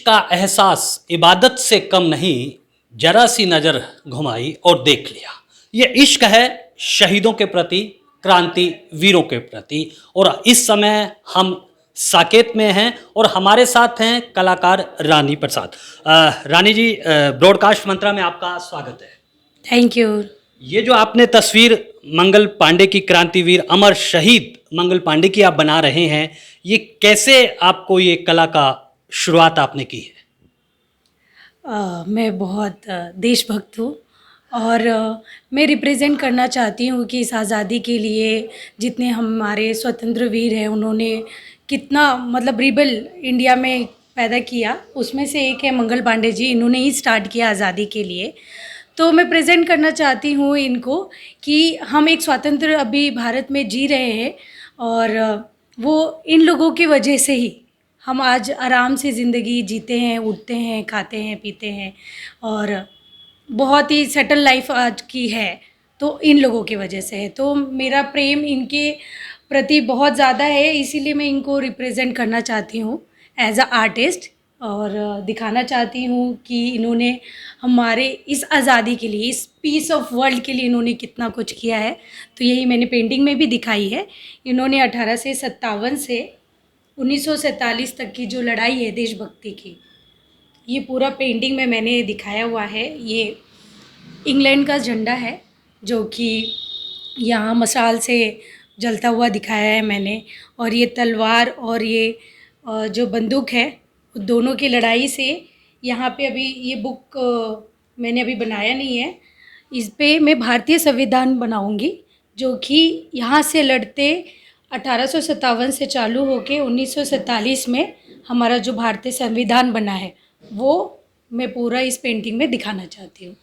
का एहसास इबादत से कम नहीं, जरा सी नज़र घुमाई और देख लिया। ये इश्क है शहीदों के प्रति, क्रांति वीरों के प्रति। और इस समय हम साकेत में हैं और हमारे साथ हैं कलाकार रानी प्रसाद। रानी जी, ब्रॉडकास्ट मंत्रा में आपका स्वागत है। Thank you. ये जो आपने तस्वीर मंगल पांडे की, क्रांतिवीर अमर शहीद मंगल पांडे की आप बना रहे हैं, ये कैसे आपको ये कला का शुरुआत आपने की है? मैं बहुत देशभक्त हूँ और मैं रिप्रेजेंट करना चाहती हूँ कि इस आज़ादी के लिए जितने हमारे स्वतंत्र वीर हैं उन्होंने कितना मतलब रिबल इंडिया में पैदा किया, उसमें से एक है मंगल पांडे जी। इन्होंने ही स्टार्ट किया आज़ादी के लिए। तो मैं प्रेजेंट करना चाहती हूँ इनको कि हम एक स्वतंत्र अभी भारत में जी रहे हैं और वो इन लोगों की वजह से ही हम आज आराम से ज़िंदगी जीते हैं, उठते हैं, खाते हैं, पीते हैं और बहुत ही सेटल लाइफ आज की है। तो इन लोगों की वजह से है। तो मेरा प्रेम इनके प्रति बहुत ज़्यादा है, इसीलिए मैं इनको रिप्रेजेंट करना चाहती हूँ एज अ आर्टिस्ट और दिखाना चाहती हूँ कि इन्होंने हमारे इस आज़ादी के लिए, इस पीस ऑफ वर्ल्ड के लिए इन्होंने कितना कुछ किया है। तो यही मैंने पेंटिंग में भी दिखाई है। इन्होंने 1857 से 1947 तक की जो लड़ाई है देशभक्ति की, ये पूरा पेंटिंग में मैंने दिखाया हुआ है। ये इंग्लैंड का झंडा है जो कि यहाँ मशाल से जलता हुआ दिखाया है मैंने। और ये तलवार और ये जो बंदूक है, दोनों की लड़ाई से यहाँ पे अभी ये बुक मैंने अभी बनाया नहीं है। इस पे मैं भारतीय संविधान बनाऊंगी जो कि यहाँ से लड़ते 1857 से चालू होके 1947 में हमारा जो भारतीय संविधान बना है वो मैं पूरा इस पेंटिंग में दिखाना चाहती हूँ।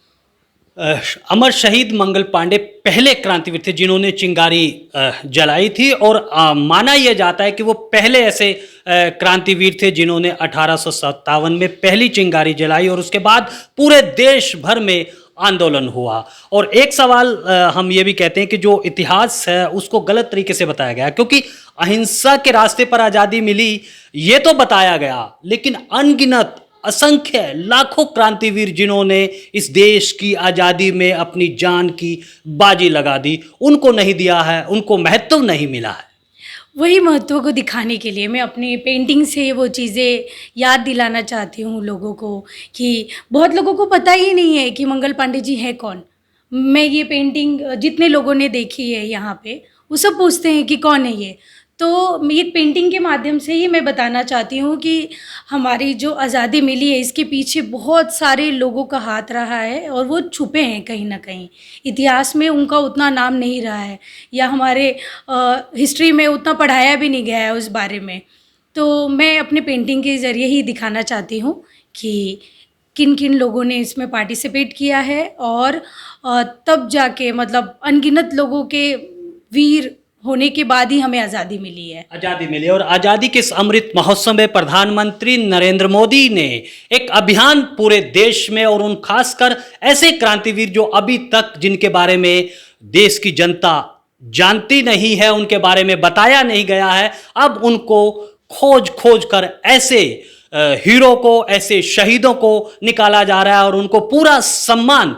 अमर शहीद मंगल पांडे पहले क्रांतिवीर थे जिन्होंने चिंगारी जलाई थी और माना यह जाता है कि वो पहले ऐसे क्रांतिवीर थे जिन्होंने 1857 में पहली चिंगारी जलाई और उसके बाद पूरे देश भर में आंदोलन हुआ। और एक सवाल हम ये भी कहते हैं कि जो इतिहास है उसको गलत तरीके से बताया गया, क्योंकि अहिंसा के रास्ते पर आज़ादी मिली ये तो बताया गया, लेकिन अनगिनत असंख्य लाखों क्रांतिवीर जिन्होंने इस देश की आज़ादी में अपनी जान की बाजी लगा दी, उनको नहीं दिया है, उनको महत्व नहीं मिला है। वही महत्व को दिखाने के लिए मैं अपनी पेंटिंग से वो चीज़ें याद दिलाना चाहती हूँ लोगों को कि बहुत लोगों को पता ही नहीं है कि मंगल पांडे जी है कौन। मैं ये पेंटिंग जितने लोगों ने देखी है यहाँ पे वो सब पूछते हैं कि कौन है ये। तो ये पेंटिंग के माध्यम से ही मैं बताना चाहती हूँ कि हमारी जो आज़ादी मिली है इसके पीछे बहुत सारे लोगों का हाथ रहा है और वो छुपे हैं कहीं ना कहीं। इतिहास में उनका उतना नाम नहीं रहा है या हमारे हिस्ट्री में उतना पढ़ाया भी नहीं गया है उस बारे में। तो मैं अपने पेंटिंग के ज़रिए ही दिखाना चाहती हूँ कि किन किन लोगों ने इसमें पार्टिसिपेट किया है और तब जाके मतलब अनगिनत लोगों के वीर होने के बाद ही हमें आज़ादी मिली है। आज़ादी मिली और आज़ादी के इस अमृत महोत्सव में प्रधानमंत्री नरेंद्र मोदी ने एक अभियान पूरे देश में और उन खासकर ऐसे क्रांतिवीर जो अभी तक जिनके बारे में देश की जनता जानती नहीं है, उनके बारे में बताया नहीं गया है, अब उनको खोज खोज कर ऐसे हीरो को, ऐसे शहीदों को निकाला जा रहा है और उनको पूरा सम्मान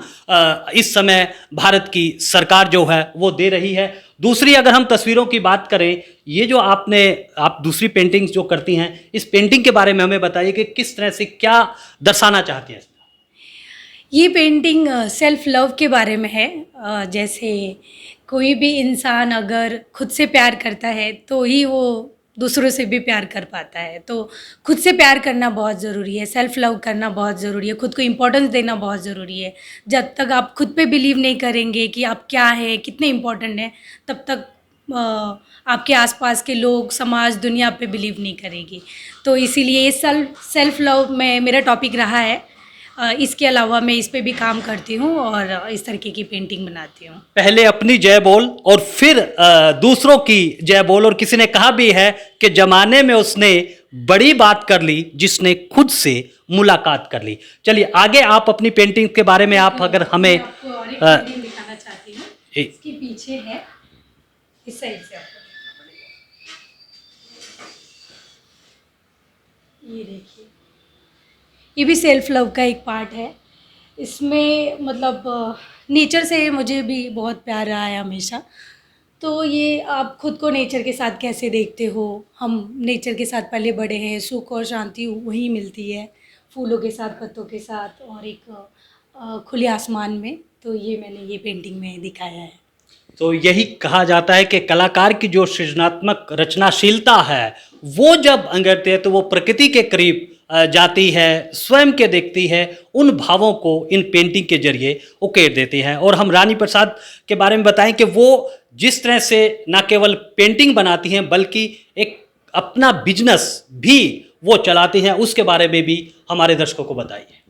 इस समय भारत की सरकार जो है वो दे रही है। दूसरी अगर हम तस्वीरों की बात करें, ये जो आप दूसरी पेंटिंग्स जो करती हैं, इस पेंटिंग के बारे में हमें बताइए कि किस तरह से क्या दर्शाना चाहती हैं। ये पेंटिंग सेल्फ लव के बारे में है। जैसे कोई भी इंसान अगर खुद से प्यार करता है तो ही वो दूसरों से भी प्यार कर पाता है। तो खुद से प्यार करना बहुत ज़रूरी है, सेल्फ लव करना बहुत ज़रूरी है, खुद को इम्पोर्टेंस देना बहुत ज़रूरी है। जब तक आप खुद पे बिलीव नहीं करेंगे कि आप क्या हैं, कितने इम्पोर्टेंट हैं, तब तक आपके आसपास के लोग, समाज, दुनिया आप पे बिलीव नहीं करेगी। तो इसीलिए ये सेल्फ लव में मेरा टॉपिक रहा है। इसके अलावा मैं इस पे भी काम करती हूँ और इस तरीके की पेंटिंग बनाती हूँ। पहले अपनी जय बोल और फिर दूसरों की जय बोल। और किसी ने कहा भी है कि जमाने में उसने बड़ी बात कर ली जिसने खुद से मुलाकात कर ली। चलिए आगे आप अपनी पेंटिंग के बारे में आप अगर हमें आपको और एक पेंटिंग दिखाना चाहती हूँ। इसके पीछे है, इस साइड से आपको ये देखिए, ये भी सेल्फ लव का एक पार्ट है। इसमें मतलब नेचर से मुझे भी बहुत प्यार रहा है हमेशा। तो ये आप खुद को नेचर के साथ कैसे देखते हो? हम नेचर के साथ पले बड़े हैं, सुख और शांति वहीं मिलती है, फूलों के साथ, पत्तों के साथ और एक खुले आसमान में। तो ये मैंने ये पेंटिंग में दिखाया है। तो यही कहा जाता है कि कलाकार की जो सृजनात्मक रचनाशीलता है वो जब अंगरती है तो वो प्रकृति के करीब जाती है, स्वयं के देखती है, उन भावों को इन पेंटिंग के जरिए उकेर देती है। और हम रानी प्रसाद के बारे में बताएं कि वो जिस तरह से न केवल पेंटिंग बनाती हैं बल्कि एक अपना बिजनेस भी वो चलाती हैं, उसके बारे में भी हमारे दर्शकों को बताइए।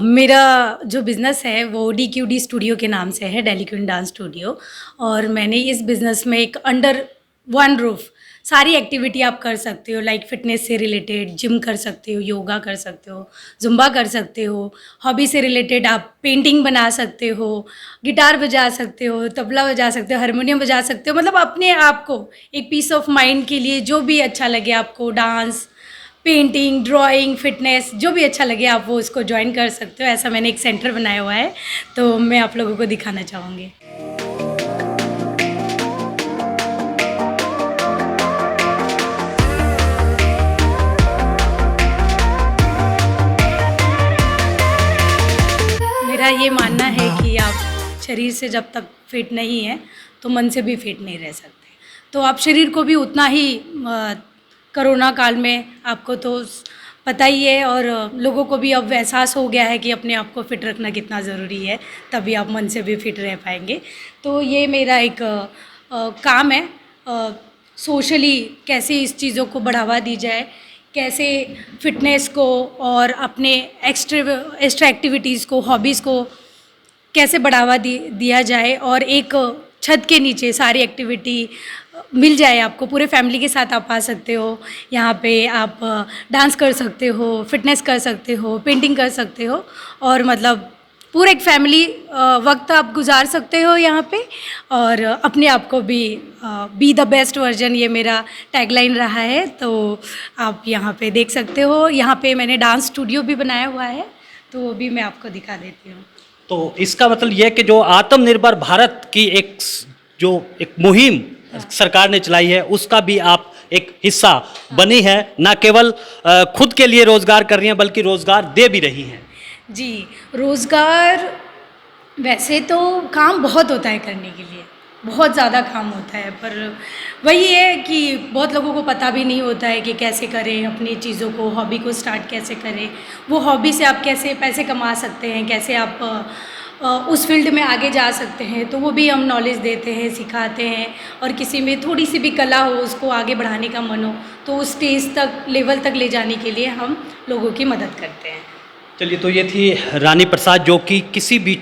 मेरा जो बिज़नेस है वो DQD स्टूडियो के नाम से है, डेली क्वीन डांस स्टूडियो। और मैंने इस बिज़नेस में एक अंडर वन रूफ सारी एक्टिविटी आप कर सकते हो, लाइक फिटनेस से रिलेटेड जिम कर सकते हो, योगा कर सकते हो, जुम्बा कर सकते हो, हॉबी से रिलेटेड आप पेंटिंग बना सकते हो, गिटार बजा सकते हो, तबला बजा सकते हो, हारमोनियम बजा सकते हो। मतलब अपने आप को एक पीस ऑफ माइंड के लिए जो भी अच्छा लगे आपको, डांस, पेंटिंग, ड्राइंग, फिटनेस, जो भी अच्छा लगे आप वो इसको ज्वाइन कर सकते हो। ऐसा मैंने एक सेंटर बनाया हुआ है, तो मैं आप लोगों को दिखाना चाहूँगी। मेरा ये मानना है कि आप शरीर से जब तक फिट नहीं है तो मन से भी फिट नहीं रह सकते। तो आप शरीर को भी उतना ही कोरोना काल में आपको तो पता ही है, और लोगों को भी अब एहसास हो गया है कि अपने आप को फिट रखना कितना ज़रूरी है, तभी आप मन से भी फिट रह पाएंगे। तो ये मेरा एक काम है, सोशली कैसे इस चीज़ों को बढ़ावा दी जाए, कैसे फिटनेस को और अपने एक्स्ट्रा एक्टिविटीज़ को, हॉबीज़ को कैसे बढ़ावा दिया जाए, और एक छत के नीचे सारी एक्टिविटी मिल जाए आपको। पूरे फैमिली के साथ आप आ सकते हो, यहाँ पे आप डांस कर सकते हो, फिटनेस कर सकते हो, पेंटिंग कर सकते हो, और मतलब पूरा एक फैमिली वक्त आप गुजार सकते हो यहाँ पे, और अपने आप को भी बी द बेस्ट वर्जन, ये मेरा टैगलाइन रहा है। तो आप यहाँ पे देख सकते हो। यहाँ पे मैंने डांस स्टूडियो भी बनाया हुआ है, तो वो भी मैं आपको दिखा देती हूँ। तो इसका मतलब यह है कि जो आत्मनिर्भर भारत की एक मुहिम सरकार ने चलाई है उसका भी आप एक हिस्सा बनी है, ना केवल खुद के लिए रोजगार कर रही हैं बल्कि रोजगार दे भी रही हैं। जी, रोज़गार वैसे तो काम बहुत होता है करने के लिए, बहुत ज़्यादा काम होता है, पर वही है कि बहुत लोगों को पता भी नहीं होता है कि कैसे करें अपनी चीज़ों को, हॉबी को स्टार्ट कैसे करें, वो हॉबी से आप कैसे पैसे कमा सकते हैं, कैसे आप उस फील्ड में आगे जा सकते हैं। तो वो भी हम नॉलेज देते हैं, सिखाते हैं, और किसी में थोड़ी सी भी कला हो, उसको आगे बढ़ाने का मन हो, तो उस स्टेज तक, लेवल तक ले जाने के लिए हम लोगों की मदद करते हैं। चलिए, तो ये थी रानी प्रसाद जो कि किसी भी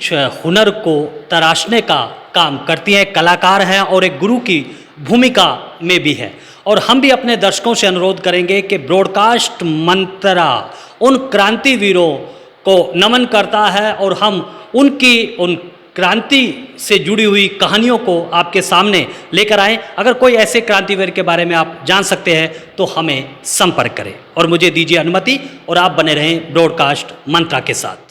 हुनर को तराशने का काम करती हैं, कलाकार हैं और एक गुरु की भूमिका में भी है। और हम भी अपने दर्शकों से अनुरोध करेंगे कि ब्रॉडकास्ट मंत्रा उन क्रांतिवीरों को नमन करता है और हम उन क्रांति से जुड़ी हुई कहानियों को आपके सामने लेकर आएं। अगर कोई ऐसे क्रांतिवीर के बारे में आप जान सकते हैं तो हमें संपर्क करें। और मुझे दीजिए अनुमति, और आप बने रहें ब्रॉडकास्ट मंत्रा के साथ।